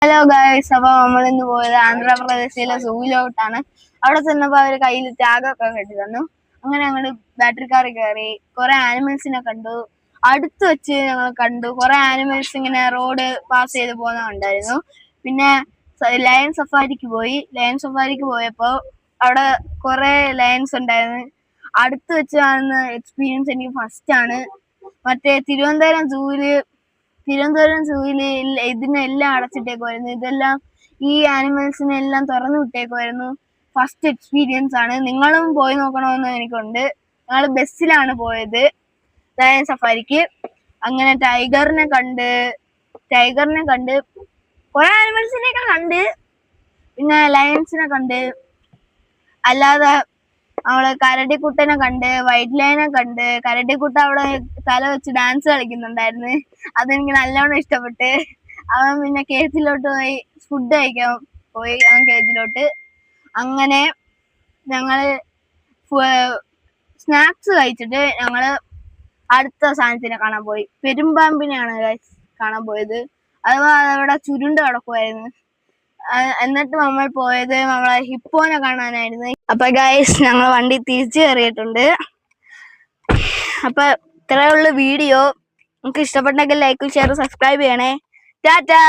Hello guys, അപ്പൊ നമ്മളിന്ന് പോയത് ആന്ധ്രാപ്രദേശിലെ സൂയിലോട്ടാണ്. അവിടെ ചെന്നപ്പോ അവര് കയ്യിൽ ടാഗൊക്കെ കെട്ടി തന്നു. അങ്ങനെ ഞങ്ങള് ബാറ്ററി കാറിൽ കയറി കുറെ ആനിമൽസിനെ കണ്ടു. അടുത്ത് വെച്ച് ഞങ്ങൾ കണ്ടു കുറെ ആനിമൽസ് ഇങ്ങനെ റോഡ് പാസ് ചെയ്ത് പോകുന്ന കണ്ടായിരുന്നു. പിന്നെ ലയൺ സഫാരിക്ക് പോയപ്പോ അവിടെ കുറെ ലയൺസ് ഉണ്ടായിരുന്നു. അടുത്ത് വെച്ച് കാണുന്ന എക്സ്പീരിയൻസ് എനിക്ക് ഫസ്റ്റ് ആണ്. മറ്റേ തിരുവനന്തപുരം സൂവില് ഇതിനെല്ലാം അടച്ചിട്ടേക്കുമായിരുന്നു. ഇതെല്ലാം ഈ ആനിമൽസിനെല്ലാം തുറന്നു വിട്ടേക്കുമായിരുന്നു. ഫസ്റ്റ് എക്സ്പീരിയൻസ് ആണ്. നിങ്ങളും പോയി നോക്കണമെന്ന് എനിക്കുണ്ട്. ഞങ്ങൾ ബസ്സിലാണ് പോയത് ലയൺ സഫാരിക്ക്. അങ്ങനെ ടൈഗറിനെ കണ്ട് കുറെ ആനിമൽസിനെയൊക്കെ കണ്ട്, പിന്നെ ലയൺസിനെ കണ്ട്, അല്ലാതെ നമ്മള് കരടിക്കുട്ടനെ കണ്ട്, വൈറ്റ് ലൈനെ കണ്ട്. കരടിക്കുട്ട അവിടെ തല വെച്ച് ഡാൻസ് കളിക്കുന്നുണ്ടായിരുന്നു. അതെനിക്ക് നല്ലോണം ഇഷ്ടപ്പെട്ട്. അവൻ പിന്നെ കേജിലോട്ട് പോയി ഫുഡ് കഴിക്കാൻ പോയി. അവൻ കേജിലോട്ട്. അങ്ങനെ ഞങ്ങള് സ്നാക്സ് കഴിച്ചിട്ട് ഞങ്ങള് അടുത്ത സാധനത്തിനെ കാണാൻ പോയി. പെരുമ്പാമ്പിനെയാണ് കാണാൻ പോയത്. അഥവാ അതവിടെ ചുരുണ്ട് കിടക്കുമായിരുന്നു. എന്നിട്ട് നമ്മൾ പോയത് നമ്മളെ ഹിപ്പോനെ കാണാനായിരുന്നു. അപ്പൊ ഗൈസ്, ഞങ്ങൾ വണ്ടി തിരിച്ചു കയറിയിട്ടുണ്ട്. അപ്പൊ ഇത്രയുള്ള വീഡിയോ. നിങ്ങൾക്ക് ഇഷ്ടപ്പെട്ടെങ്കിൽ ലൈക്ക്, ഷെയർ, സബ്സ്ക്രൈബ് ചെയ്യണേ. ടാറ്റാ.